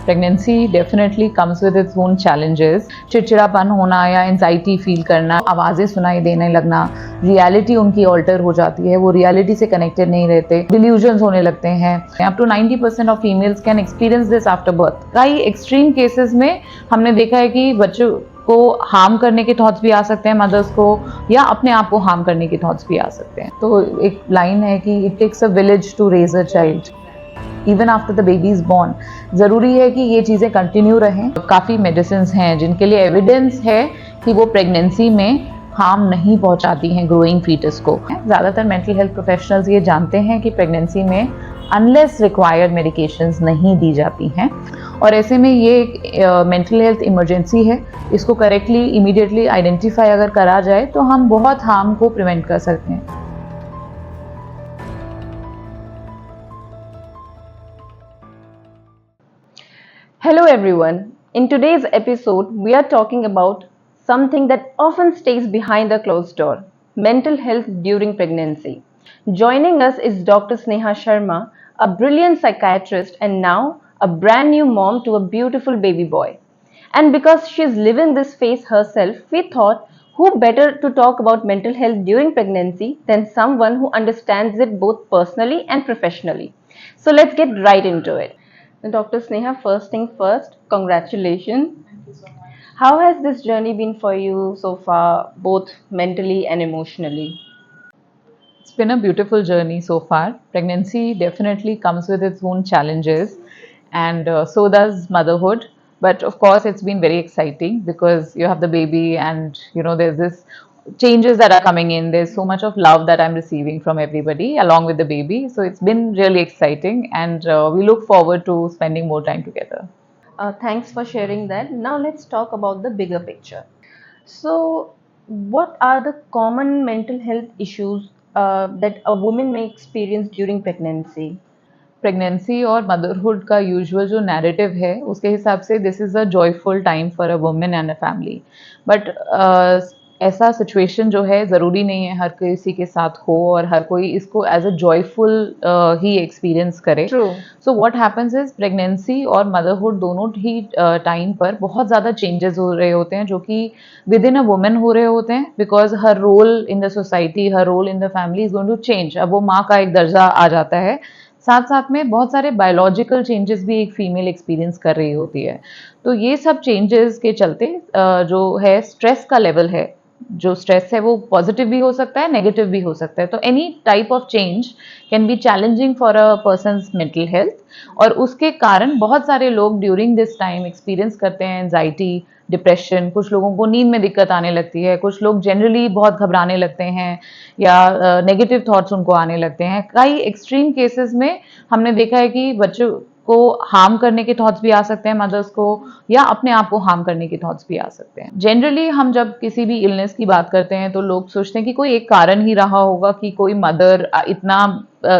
Pregnancy definitely comes with its own challenges. चिड़चिड़ापन होना या एंजाइटी फील करना, आवाज़ें सुनाई देने लगना, रियलिटी उनकी ऑल्टर हो जाती है, वो रियलिटी से कनेक्टेड नहीं रहते, डिल्यूजन्स होने लगते हैं। Up to 90% of females can experience this after birth. कई एक्सट्रीम केसेस में हमने देखा है कि बच्चों को हार्म करने के थॉट्स भी आ सकते हैं मदर्स को, या अपने आप को हार्म करने के थॉट्स भी आ सकते हैं। तो एक लाइन है कि it takes a village to raise a child even after the baby is born. ज़रूरी है कि ये चीज़ें कंटिन्यू रहें। काफ़ी मेडिसिन हैं जिनके लिए एविडेंस है कि वो प्रेगनेंसी में हार्म नहीं पहुंचाती हैं ग्रोइंग फीटस को। ज़्यादातर मेंटल हेल्थ प्रोफेशनल्स ये जानते हैं कि प्रेगनेंसी में अनलेस रिक्वायर्ड मेडिकेशंस नहीं दी जाती हैं, और ऐसे में ये एक मेंटल हेल्थ इमरजेंसी है। इसको करेक्टली इमीडिएटली आइडेंटिफाई अगर करा जाए तो हम बहुत हार्म को प्रिवेंट कर सकते हैं। Hello everyone. In today's episode, we are talking about something that often stays behind a closed door: mental health during pregnancy. Joining us is Dr. Sneha Sharma, a brilliant psychiatrist and now a brand new mom to a beautiful baby boy. And because she's living this phase herself, we thought who better to talk about mental health during pregnancy than someone who understands it both personally and professionally. So let's get right into it. Dr. Sneha, first thing first, congratulations. Thank you so much. How has this journey been for you so far, both mentally and emotionally? It's been a beautiful journey so far. Pregnancy definitely comes with its own challenges, and so does motherhood. But of course, it's been very exciting because you have the baby, and there's this changes that are coming in. There's so much of love that I'm receiving from everybody along with the baby. So it's been really exciting, and we look forward to spending more time together. Thanks for sharing that. Now let's talk about the bigger picture. So, what are the common mental health issues that a woman may experience during pregnancy? Pregnancy और motherhood का usual जो narrative है उसके हिसाब से this is a joyful time for a women and a family, but ऐसा situation जो है ज़रूरी नहीं है हर किसी के साथ हो और हर कोई इसको एज अ जॉयफुल ही एक्सपीरियंस करे। True. So what happens is pregnancy और मदरहुड दोनों ही टाइम पर बहुत ज़्यादा चेंजेस हो रहे होते हैं जो कि विद इन अ वुमेन हो रहे होते हैं, because her role in the society, her role in the family is going to change. अब वो माँ का एक दर्जा आ जाता है, साथ साथ में बहुत सारे बायोलॉजिकल चेंजेस भी एक फीमेल एक्सपीरियंस कर रही होती है। तो ये सब चेंजेस के चलते जो है स्ट्रेस का लेवल है, जो स्ट्रेस है वो पॉजिटिव भी हो सकता है, नेगेटिव भी हो सकता है। तो any type of change can be challenging for a person's mental health, और उसके कारण बहुत सारे लोग ड्यूरिंग दिस टाइम एक्सपीरियंस करते हैं एंजाइटी, डिप्रेशन। कुछ लोगों को नींद में दिक्कत आने लगती है, कुछ लोग जनरली बहुत घबराने लगते हैं या नेगेटिव थॉट्स उनको आने लगते हैं। कई एक्सट्रीम केसेस में हमने देखा है कि बच्चों को हार्म करने के थॉट्स भी आ सकते हैं मदर्स को, या अपने आप को हार्म करने के थॉट्स भी आ सकते हैं। जनरली हम जब किसी भी इलनेस की बात करते हैं तो लोग सोचते हैं कि कोई एक कारण ही रहा होगा कि कोई मदर इतना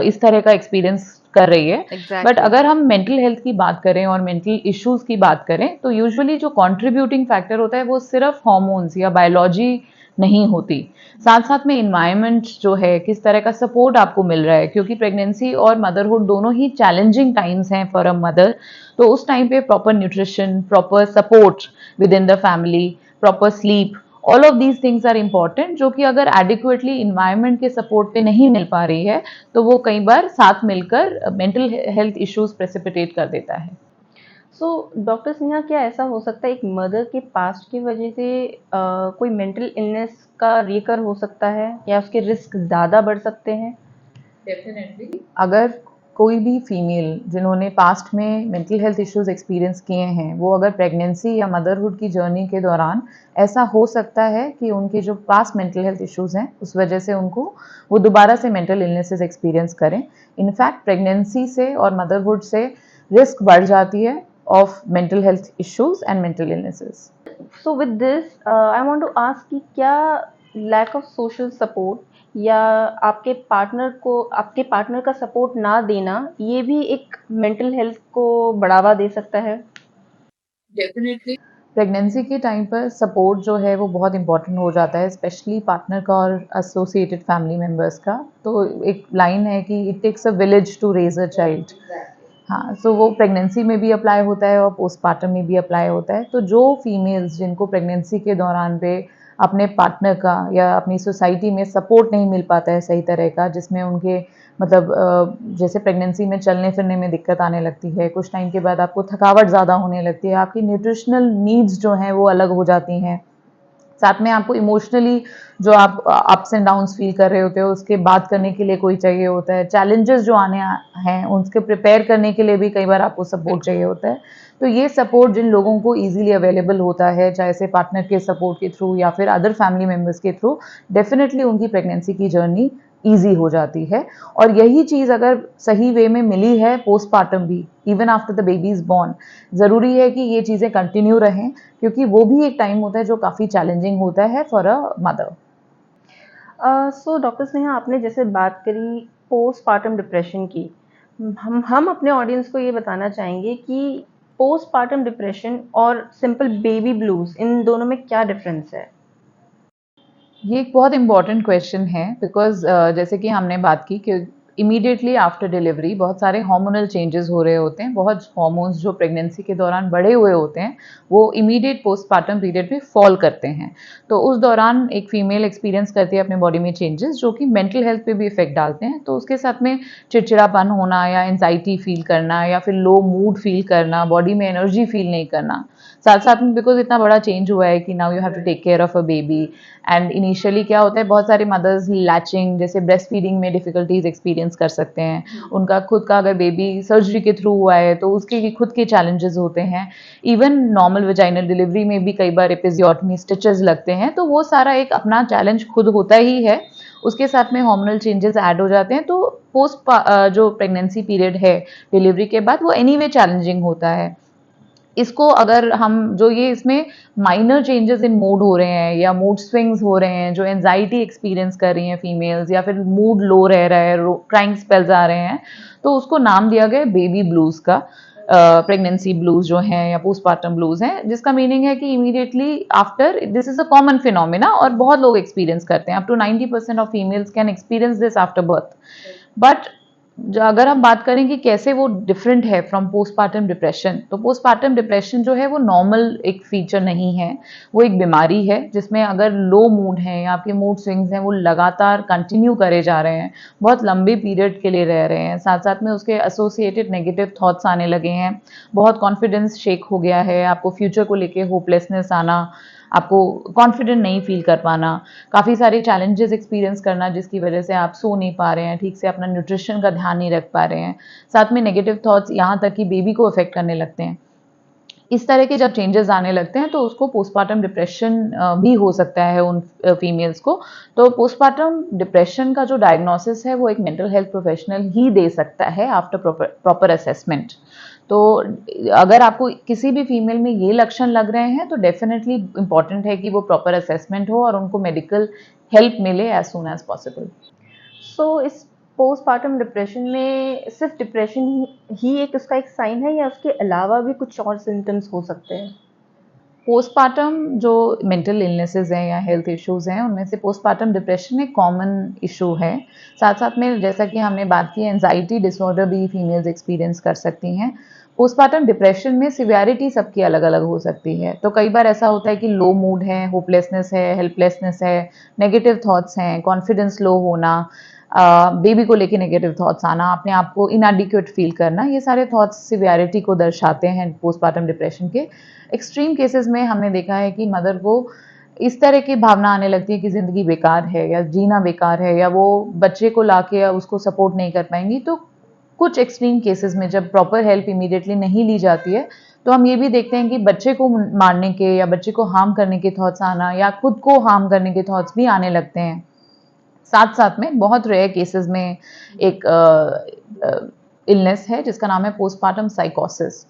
इस तरह का एक्सपीरियंस कर रही है। Exactly. बट अगर हम मेंटल हेल्थ की बात करें और मेंटल इश्यूज की बात करें तो यूजुअली जो कंट्रीब्यूटिंग फैक्टर होता है वो सिर्फ हार्मोन्स या बायोलॉजी नहीं होती, साथ साथ में इन्वायरमेंट जो है, किस तरह का सपोर्ट आपको मिल रहा है, क्योंकि प्रेगनेंसी और मदरहुड दोनों ही चैलेंजिंग टाइम्स हैं फॉर अ मदर। तो उस टाइम पे proper nutrition, proper support within the family, proper sleep, all of these things are important, जो कि अगर एडिक्वेटली इन्वायरमेंट के सपोर्ट पे नहीं मिल पा रही है तो वो कई बार साथ मिलकर मेंटल हेल्थ इश्यूज प्रेसिपिटेट कर देता है। सो डॉक्टर सिन्हा, क्या ऐसा हो सकता है एक मदर के पास्ट की वजह से कोई मेंटल इलनेस का रिकर हो सकता है, या उसके रिस्क ज़्यादा बढ़ सकते हैं? डेफिनेटली अगर कोई भी फीमेल जिन्होंने पास्ट में मेंटल हेल्थ इश्यूज एक्सपीरियंस किए हैं, वो अगर प्रेगनेंसी या मदरहुड की जर्नी के दौरान ऐसा हो सकता है कि उनके जो पास्ट मेंटल हेल्थ इश्यूज हैं उस वजह से उनको वो दोबारा से मेंटल इलनेसेस एक्सपीरियंस करें। इनफैक्ट प्रेगनेंसी से और मदरहुड से रिस्क बढ़ जाती है of mental health issues and mental illnesses. So with this I want to ask कि क्या लैक ऑफ सोशल सपोर्ट या आपके पार्टनर का सपोर्ट ना देना, ये भी एक मेंटल हेल्थ को बढ़ावा दे सकता है? डेफिनेटली प्रेगनेंसी के टाइम पर सपोर्ट जो है वो बहुत इंपॉर्टेंट हो जाता है, स्पेशली पार्टनर का और एसोसिएटेड फैमिली मेम्बर्स का। तो एक लाइन है कि it takes a village to raise a child. हाँ, सो वो प्रेगनेंसी में भी अप्लाई होता है और पोस्टपार्टम में भी अप्लाई होता है। तो जो फीमेल्स जिनको प्रेगनेंसी के दौरान पे अपने पार्टनर का या अपनी सोसाइटी में सपोर्ट नहीं मिल पाता है सही तरह का, जिसमें उनके मतलब जैसे प्रेगनेंसी में चलने फिरने में दिक्कत आने लगती है, कुछ टाइम के बाद आपको थकावट ज़्यादा होने लगती है, आपकी न्यूट्रिशनल नीड्स जो हैं वो अलग हो जाती हैं। साथ में आपको इमोशनली जो आप अप्स एंड डाउन्स फील कर रहे होते हो उसके बात करने के लिए कोई चाहिए होता है, चैलेंजेस जो आने हैं उसके प्रिपेयर करने के लिए भी कई बार आपको सपोर्ट चाहिए होता है। तो ये सपोर्ट जिन लोगों को इजीली अवेलेबल होता है, चाहे से पार्टनर के सपोर्ट के थ्रू या फिर अदर फैमिली मेम्बर्स के थ्रू, डेफिनेटली उनकी प्रेगनेंसी की जर्नी ईजी हो जाती है। और यही चीज़ अगर सही वे में मिली है पोस्टपार्टम भी, even after the baby is born, ज़रूरी है कि ये चीज़ें कंटिन्यू रहें, क्योंकि वो भी एक टाइम होता है जो काफ़ी चैलेंजिंग होता है for a mother. So doctor Sneha, आपने जैसे बात करी पोस्टपार्टम डिप्रेशन की, हम अपने ऑडियंस को ये बताना चाहेंगे कि पोस्टपार्टम डिप्रेशन और सिंपल बेबी ब्लूज इन दोनों में क्या डिफरेंस है? ये एक बहुत इम्पॉर्टेंट क्वेश्चन है बिकॉज जैसे कि हमने बात की कि इमीडिएटली आफ्टर डिलीवरी बहुत सारे हार्मोनल चेंजेस हो रहे होते हैं, बहुत हॉर्मोन्स जो प्रेगनेंसी के दौरान बढ़े हुए होते हैं वो इमीडिएट पोस्टपार्टम पीरियड में फॉल करते हैं। तो उस दौरान एक फीमेल एक्सपीरियंस करती है अपने बॉडी में चेंजेस जो कि मेंटल हेल्थ पे भी इफेक्ट डालते हैं। तो उसके साथ में चिड़चिड़ापन होना या एंजाइटी फील करना या फिर लो मूड फील करना, बॉडी में एनर्जी फील नहीं करना, साथ साथ में बिकॉज इतना बड़ा चेंज हुआ है कि now you have to take care of a baby. And initially क्या होता है, बहुत सारे मदर्स लैचिंग जैसे ब्रेस्ट फीडिंग में डिफिकल्टीज एक्सपीरियंस कर सकते हैं। उनका खुद का अगर बेबी सर्जरी के थ्रू हुआ है तो उसके खुद के चैलेंजेस होते हैं। इवन नॉर्मल वेजाइनल डिलीवरी में भी कई बार एपिजियोटमी स्टिचेस लगते हैं, तो वो सारा एक अपना चैलेंज खुद होता ही है। उसके साथ में हार्मोनल चेंजेस ऐड हो जाते हैं, तो पोस्ट जो प्रेगनेंसी पीरियड है डिलीवरी के बाद वो एनीवे चैलेंजिंग होता है। इसको अगर हम जो ये इसमें माइनर चेंजेस इन मूड हो रहे हैं या मूड स्विंग्स हो रहे हैं, जो एंजाइटी एक्सपीरियंस कर रही हैं फीमेल्स, या फिर मूड लो रह रहा है, क्राइंग स्पेल्स आ रहे हैं, तो उसको नाम दिया गया बेबी ब्लूज का। प्रेगनेंसी ब्लूज जो हैं या पोस्टपार्टम ब्लूज हैं, जिसका मीनिंग है कि immediately after, this is a common phenomena और बहुत लोग एक्सपीरियंस करते हैं, up to 90% of females can experience this after birth. But अगर हम बात करें कि कैसे वो डिफरेंट है फ्रॉम पोस्टपार्टम डिप्रेशन, तो पोस्टपार्टम डिप्रेशन जो है वो नॉर्मल एक फीचर नहीं है, वो एक बीमारी है जिसमें अगर लो मूड है या आपके मूड स्विंग्स हैं वो लगातार कंटिन्यू करे जा रहे हैं, बहुत लंबे पीरियड के लिए रह रहे हैं, साथ साथ में उसके एसोसिएटेड नेगेटिव थॉट्स आने लगे हैं, बहुत कॉन्फिडेंस शेक हो गया है, आपको फ्यूचर को लेके होपलेसनेस आना, आपको कॉन्फिडेंट नहीं फील कर पाना, काफ़ी सारे चैलेंजेस एक्सपीरियंस करना जिसकी वजह से आप सो नहीं पा रहे हैं ठीक से, अपना न्यूट्रिशन का ध्यान नहीं रख पा रहे हैं, साथ में नेगेटिव थॉट्स यहाँ तक कि बेबी को अफेक्ट करने लगते हैं। इस तरह के जब चेंजेस आने लगते हैं तो उसको पोस्टपार्टम डिप्रेशन भी हो सकता है उन फीमेल्स को। तो पोस्टपार्टम डिप्रेशन का जो डायग्नोसिस है वो एक मेंटल हेल्थ प्रोफेशनल ही दे सकता है आफ्टर प्रॉपर असेसमेंट। तो अगर आपको किसी भी फीमेल में ये लक्षण लग रहे हैं तो डेफिनेटली इंपॉर्टेंट है कि वो प्रॉपर असेसमेंट हो और उनको मेडिकल हेल्प मिले एज सून एज पॉसिबल। सो इस पोस्टपार्टम डिप्रेशन में सिर्फ डिप्रेशन ही एक उसका एक साइन है, या उसके अलावा भी कुछ और सिम्टम्स हो सकते हैं? पोस्टपार्टम जो मेंटल इलनेसेस हैं या हेल्थ इश्यूज हैं उनमें से पोस्टपार्टम डिप्रेशन एक कॉमन इशू है। साथ साथ में जैसा कि हमने बात की, एंजाइटी डिसऑर्डर भी फीमेल्स एक्सपीरियंस कर सकती हैं। पोस्टपार्टम डिप्रेशन में सिवियरिटी सबकी अलग अलग हो सकती है, तो कई बार ऐसा होता है कि लो मूड है, होपलेसनेस है, हेल्पलेसनेस है, नेगेटिव थॉट्स हैं, कॉन्फिडेंस लो होना, बेबी को लेके नेगेटिव थॉट्स आना, अपने आप को इनएडिक्वेट फील करना, ये सारे थॉट्स सिवियरिटी को दर्शाते हैं पोस्टपार्टम डिप्रेशन के। एक्सट्रीम केसेस में हमने देखा है कि मदर को इस तरह की भावना आने लगती है कि ज़िंदगी बेकार है या जीना बेकार है, या वो बच्चे को लाके उसको सपोर्ट नहीं कर पाएंगी। तो कुछ एक्सट्रीम केसेस में जब प्रॉपर हेल्प इमीडिएटली नहीं ली जाती है तो हम ये भी देखते हैं कि बच्चे को मारने के या बच्चे को हार्म करने के थॉट्स आना या खुद को हार्म करने के थॉट्स भी आने लगते हैं। साथ साथ में बहुत रेयर केसेस में एक इलनेस है जिसका नाम है पोस्टपार्टम साइकोसिस।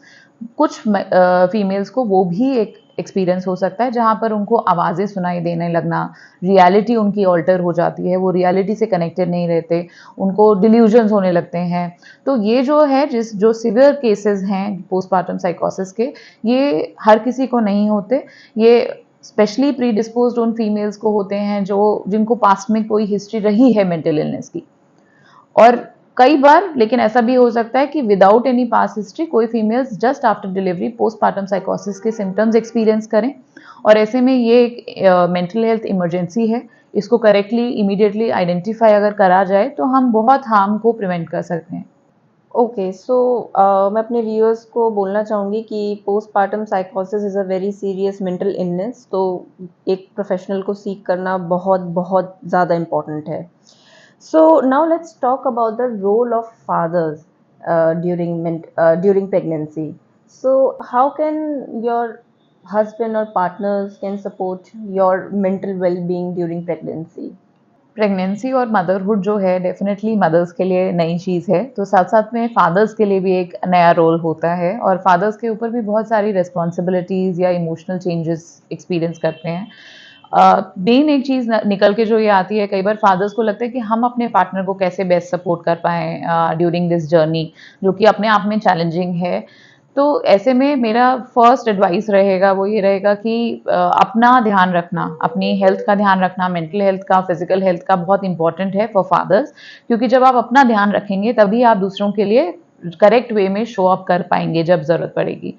कुछ फीमेल्स को वो भी एक एक्सपीरियंस हो सकता है जहाँ पर उनको आवाज़ें सुनाई देने लगना, रियलिटी उनकी ऑल्टर हो जाती है, वो रियलिटी से कनेक्टेड नहीं रहते, उनको डिल्यूजन्स होने लगते हैं। तो ये जो है जो सिवियर केसेस हैं पोस्टपार्टम साइकोसिस के, ये हर किसी को नहीं होते, ये स्पेशली प्री डिस्पोज्ड उन फीमेल्स को होते हैं जो जिनको पास्ट में कोई हिस्ट्री रही है मेंटल इलनेस की। और कई बार लेकिन ऐसा भी हो सकता है कि विदाउट एनी पास्ट हिस्ट्री कोई females just after delivery postpartum साइकोसिस के सिम्टम्स एक्सपीरियंस करें, और ऐसे में ये एक मेंटल हेल्थ इमरजेंसी है। इसको करेक्टली इमीडिएटली आइडेंटिफाई अगर करा जाए तो हम बहुत हार्म को प्रिवेंट कर सकते हैं। ओके, सो मैं अपने व्यूअर्स को बोलना चाहूँगी कि पोस्टपार्टम साइकोसिस is a very serious mental illness, तो एक प्रोफेशनल को सीक करना बहुत बहुत ज़्यादा इम्पॉर्टेंट है। So now let's talk about the role of fathers during pregnancy. So how can your husband or partners can support your mental well-being during pregnancy? Pregnancy और motherhood जो है डेफिनेटली मदर्स के लिए नई चीज़ है, तो साथ साथ में फादर्स के लिए भी एक नया रोल होता है, और फादर्स के ऊपर भी बहुत सारी रिस्पॉन्सिबिलिटीज़ या इमोशनल चेंजेस एक्सपीरियंस करते हैं। मेन एक चीज़ निकल के जो ये आती है, कई बार फादर्स को लगता है कि हम अपने पार्टनर को कैसे बेस्ट सपोर्ट कर पाएँ ड्यूरिंग दिस जर्नी, जो कि अपने आप में चैलेंजिंग है। तो ऐसे में मेरा फर्स्ट एडवाइस रहेगा वो ये रहेगा कि अपना ध्यान रखना, अपनी हेल्थ का ध्यान रखना, मेंटल हेल्थ का, फिजिकल हेल्थ का बहुत इंपॉर्टेंट है फॉर फादर्स, क्योंकि जब आप अपना ध्यान रखेंगे तभी आप दूसरों के लिए करेक्ट वे में शो अप कर पाएंगे जब ज़रूरत पड़ेगी।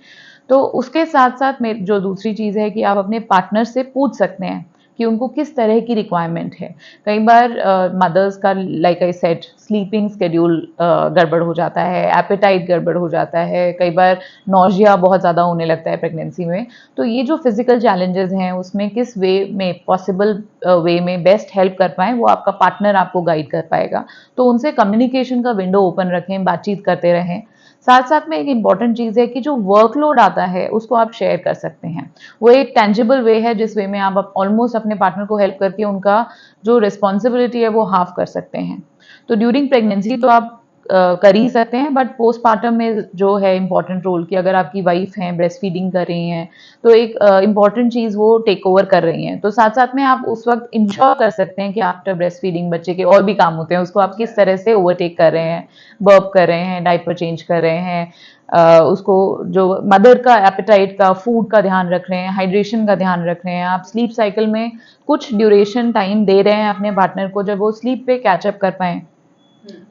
तो उसके साथ साथ में जो दूसरी चीज़ है कि आप अपने पार्टनर से पूछ सकते हैं कि उनको किस तरह की रिक्वायरमेंट है। कई बार मदर्स का like I said sleeping schedule गड़बड़ हो जाता है, एपेटाइट गड़बड़ हो जाता है, कई बार नौजिया बहुत ज़्यादा होने लगता है प्रेगनेंसी में। तो ये जो फिजिकल चैलेंजेस हैं उसमें किस वे में पॉसिबल वे में बेस्ट हेल्प कर पाएँ वो आपका पार्टनर आपको गाइड कर पाएगा। तो उनसे कम्युनिकेशन का विंडो ओपन रखें, बातचीत करते रहें। साथ साथ में एक इम्पॉर्टेंट चीज़ है कि जो वर्कलोड आता है उसको आप शेयर कर सकते हैं। वो एक टेंजिबल वे है जिस वे में आप ऑलमोस्ट अपने पार्टनर को हेल्प करके उनका जो रिस्पॉन्सिबिलिटी है वो हाफ कर सकते हैं। तो ड्यूरिंग प्रेगनेंसी तो आप कर ही सकते हैं, बट पोस्टपार्टम में जो है इम्पॉर्टेंट रोल कि अगर आपकी वाइफ हैं ब्रेस्ट फीडिंग कर रही हैं तो एक इम्पॉर्टेंट चीज़ वो टेक ओवर कर रही हैं, तो साथ साथ में आप उस वक्त इंश्योर कर सकते हैं कि आफ्टर ब्रेस्ट फीडिंग बच्चे के और भी काम होते हैं, उसको आप किस तरह से ओवरटेक कर रहे हैं, बर्प कर रहे हैं, डायपर चेंज कर रहे हैं, उसको जो मदर का एपेटाइट का, फूड का ध्यान रख रहे हैं, हाइड्रेशन का ध्यान रख रहे हैं, आप स्लीप साइकिल में कुछ ड्यूरेशन टाइम दे रहे हैं अपने पार्टनर को जब वो स्लीप पे कैचअप कर पाएँ।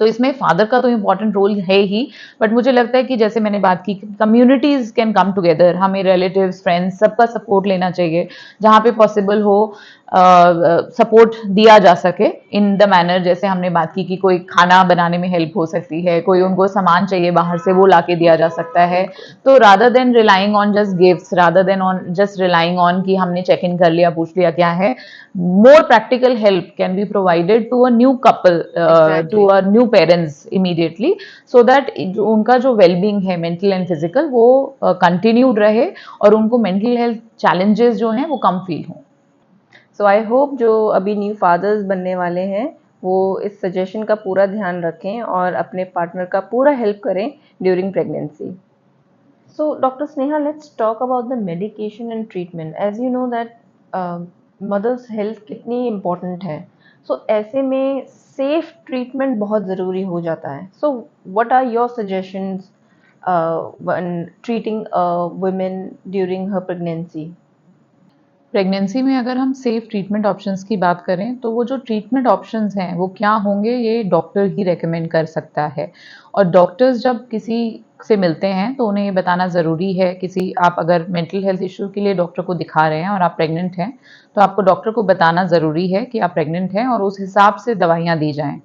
तो इसमें फादर का तो इम्पोर्टेंट रोल है ही, बट मुझे लगता है कि जैसे मैंने बात की कम्युनिटीज कैन कम टुगेदर, हमें रिलेटिव्स, फ्रेंड्स सबका सपोर्ट लेना चाहिए, जहाँ पे पॉसिबल हो सपोर्ट दिया जा सके इन द मैनर, जैसे हमने बात की कि कोई खाना बनाने में हेल्प हो सकती है, कोई उनको सामान चाहिए बाहर से वो लाके दिया जा सकता है। तो rather than relying on just gifts, rather than on just relying on कि हमने चेक इन कर लिया, पूछ लिया क्या है, more practical help can be provided to a new couple, to a new parents immediately, so that उनका जो वेलबींग है मेंटल एंड फिजिकल वो कंटिन्यूड रहे और उनको मेंटल हेल्थ चैलेंजेस जो हैं वो कम फील हों। सो आई होप जो अभी न्यू फादर्स बनने वाले हैं वो इस सजेशन का पूरा ध्यान रखें और अपने पार्टनर का पूरा हेल्प करें during pregnancy. So, Dr. Sneha, let's talk about the medication and treatment. As you know that mother's health कितनी important है, so ऐसे में safe treatment बहुत ज़रूरी हो जाता है. So, what are your suggestions when treating women during her pregnancy? Pregnancy में अगर हम सेफ ट्रीटमेंट ऑप्शंस की बात करें तो वो जो ट्रीटमेंट ऑप्शंस हैं वो क्या होंगे ये डॉक्टर ही रेकमेंड कर सकता है, और डॉक्टर्स जब किसी से मिलते हैं तो उन्हें ये बताना ज़रूरी है, किसी आप अगर मेंटल हेल्थ इशू के लिए डॉक्टर को दिखा रहे हैं और आप प्रेग्नेंट हैं तो आपको डॉक्टर को बताना ज़रूरी है कि आप प्रेग्नेंट हैं और उस हिसाब से दवाइयाँ दी जाएँ।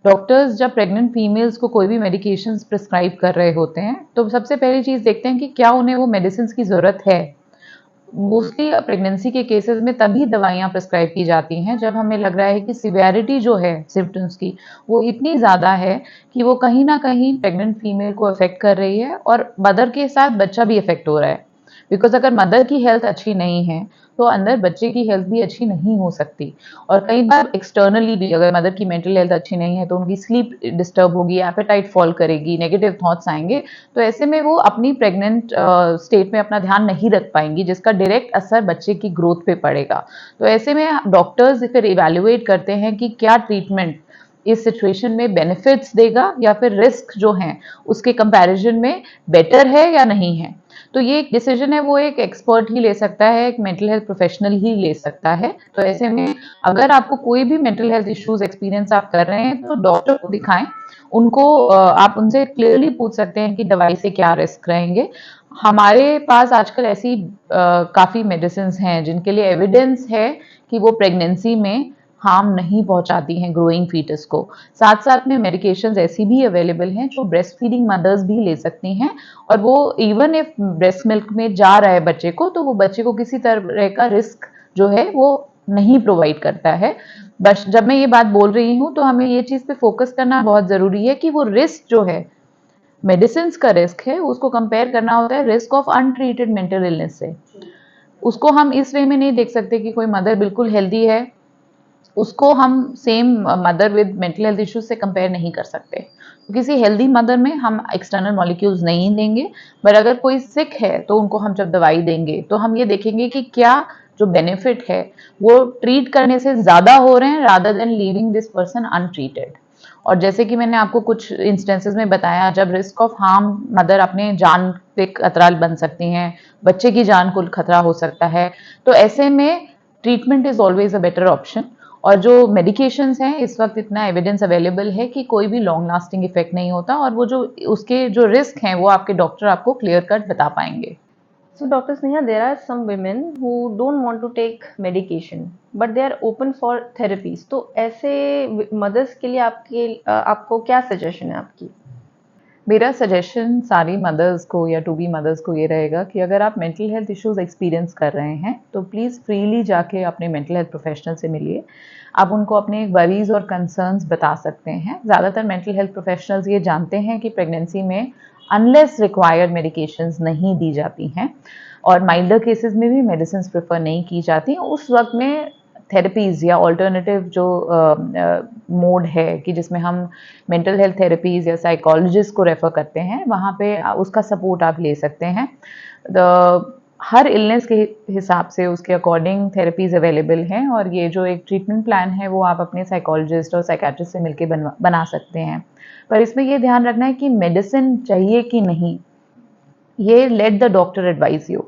डॉक्टर्स जब प्रेग्नेंट फीमेल्स को कोई भी मेडिकेशंस प्रिस्क्राइब कर रहे होते हैं तो सबसे पहली चीज़ देखते हैं कि क्या उन्हें वो मेडिसिन की ज़रूरत है। मोस्टली प्रेगनेंसी के केसेस में तभी दवाइयाँ प्रिस्क्राइब की जाती हैं जब हमें लग रहा है कि सिवियरिटी जो है सिम्पटम्स की वो इतनी ज़्यादा है कि वो कहीं ना कहीं प्रेग्नेंट फीमेल को अफेक्ट कर रही है और मदर के साथ बच्चा भी अफेक्ट हो रहा है। बिकॉज अगर मदर की हेल्थ अच्छी नहीं है तो अंदर बच्चे की हेल्थ भी अच्छी नहीं हो सकती, और कई बार एक्सटर्नली भी अगर मदर की मेंटल हेल्थ अच्छी नहीं है तो उनकी स्लीप डिस्टर्ब होगी, एपेटाइट फॉल करेगी, नेगेटिव थॉट्स आएंगे, तो ऐसे में वो अपनी प्रेग्नेंट स्टेट में अपना ध्यान नहीं रख पाएंगी जिसका डायरेक्ट असर बच्चे की ग्रोथ पे पड़ेगा। तो ऐसे में डॉक्टर्स फिर इवेल्युएट करते हैं कि क्या ट्रीटमेंट इस सिचुएशन में बेनिफिट्स देगा या फिर रिस्क जो हैं उसके कंपैरिजन में बेटर है या नहीं है। तो ये एक डिसीजन है वो एक एक्सपर्ट ही ले सकता है, एक मेंटल हेल्थ प्रोफेशनल ही ले सकता है। तो ऐसे में अगर आपको कोई भी मेंटल हेल्थ इश्यूज एक्सपीरियंस आप कर रहे हैं तो डॉक्टर को दिखाएं, उनको आप उनसे क्लियरली पूछ सकते हैं कि दवाई से क्या रिस्क रहेंगे। हमारे पास आजकल ऐसी काफ़ी मेडिसिन हैं जिनके लिए एविडेंस है कि वो प्रेगनेंसी में हार्म नहीं पहुंचाती हैं ग्रोइंग फीटस को। साथ साथ में मेडिकेशंस ऐसी भी अवेलेबल हैं जो ब्रेस्ट फीडिंग मदर्स भी ले सकती हैं, और वो इवन इफ ब्रेस्ट मिल्क में जा रहा है बच्चे को, तो वो बच्चे को किसी तरह का रिस्क जो है वो नहीं प्रोवाइड करता है। बस जब मैं ये बात बोल रही हूँ तो हमें ये चीज़ पे फोकस करना बहुत ज़रूरी है कि वो रिस्क जो है, मेडिसिन का रिस्क है, उसको कंपेयर करना होता है risk of untreated mental illness से। उसको हम इस वे में नहीं देख सकते कि कोई मदर बिल्कुल हेल्दी है, उसको हम same mother with mental health issues से कंपेयर नहीं कर सकते। तो किसी हेल्दी मदर में हम एक्सटर्नल मॉलिक्यूल्स नहीं देंगे, बट अगर कोई सिक है तो उनको हम जब दवाई देंगे तो हम ये देखेंगे कि क्या जो बेनिफिट है वो ट्रीट करने से ज़्यादा हो रहे हैं rather than leaving this person untreated. और जैसे कि मैंने आपको कुछ इंस्टेंसेस में बताया, जब रिस्क ऑफ हार्म मदर अपने जान पे खतरा बन सकती हैं, बच्चे की जान को खतरा हो सकता है, तो ऐसे में treatment is always a better option. और जो मेडिकेशंस हैं इस वक्त इतना एविडेंस अवेलेबल है कि कोई भी लॉन्ग लास्टिंग इफेक्ट नहीं होता, और वो जो उसके जो रिस्क हैं वो आपके डॉक्टर आपको क्लियर कट बता पाएंगे। So, Dr. Sneha, there are some women who don't want to take medication, but they are open for therapies. तो ऐसे mothers के लिए आपको क्या suggestion है आपकी? मेरा सजेशन सारी मदर्स को या टू बी मदर्स को ये रहेगा कि अगर आप मेंटल हेल्थ इश्यूज एक्सपीरियंस कर रहे हैं तो प्लीज़ फ्रीली जाके अपने मेंटल हेल्थ प्रोफेशनल से मिलिए। आप उनको अपने वरीज और कंसर्न्स बता सकते हैं। ज़्यादातर मेंटल हेल्थ प्रोफेशनल्स ये जानते हैं कि प्रेगनेंसी में अनलेस रिक्वायर्ड मेडिकेशंस नहीं दी जाती हैं, और माइल्डर केसेस में भी मेडिसिन प्रेफर नहीं की जाती। उस वक्त में थेरेपीज़ या अल्टरनेटिव जो मोड है कि जिसमें हम मेंटल हेल्थ थेरेपीज़ या साइकोलॉजिस्ट को रेफ़र करते हैं, वहाँ पे उसका सपोर्ट आप ले सकते हैं। हर इलनेस के हिसाब से उसके अकॉर्डिंग थेरेपीज़ अवेलेबल हैं, और ये जो एक ट्रीटमेंट प्लान है वो आप अपने साइकोलॉजिस्ट और साइकियाट्रिस्ट से मिलके बना सकते हैं। पर इसमें ये ध्यान रखना है कि मेडिसिन चाहिए कि नहीं, ये let the doctor advice you.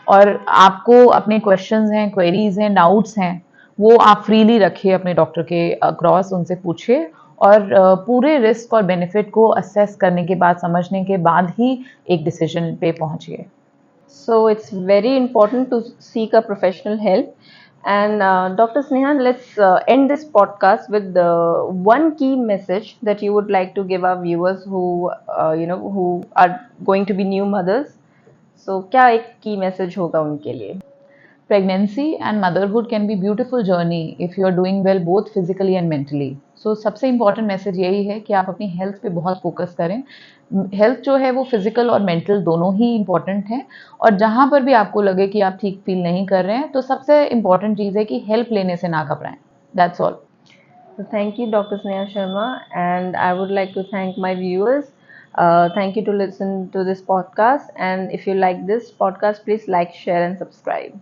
और आपको अपने क्वेश्चंस हैं, क्वेरीज हैं, डाउट्स हैं, वो आप फ्रीली रखिए अपने डॉक्टर के अक्रॉस, उनसे पूछिए, और पूरे रिस्क और बेनिफिट को असेस करने के बाद, समझने के बाद ही एक डिसीजन पे पहुंचिए। So it's very important to seek a professional help. And Dr. Sneha, let's end this podcast with one key message that you would like to give our viewers who are going to be new mothers. So क्या एक key message होगा उनके लिए? Pregnancy and motherhood can be beautiful journey if you are doing well both physically and mentally. So सबसे important message यही है कि आप अपनी हेल्थ पे बहुत फोकस करें। हेल्थ जो है वो फिजिकल और मेंटल दोनों ही इम्पॉर्टेंट है, और जहाँ पर भी आपको लगे कि आप ठीक फील नहीं कर रहे हैं तो सबसे इम्पॉर्टेंट चीज़ है कि हेल्प लेने से ना घबराएं। That's all. So thank you, Dr. Sneha Sharma, and I would like to thank my viewers. Thank you to listen to this podcast, and if you like this podcast, please like, share, and subscribe.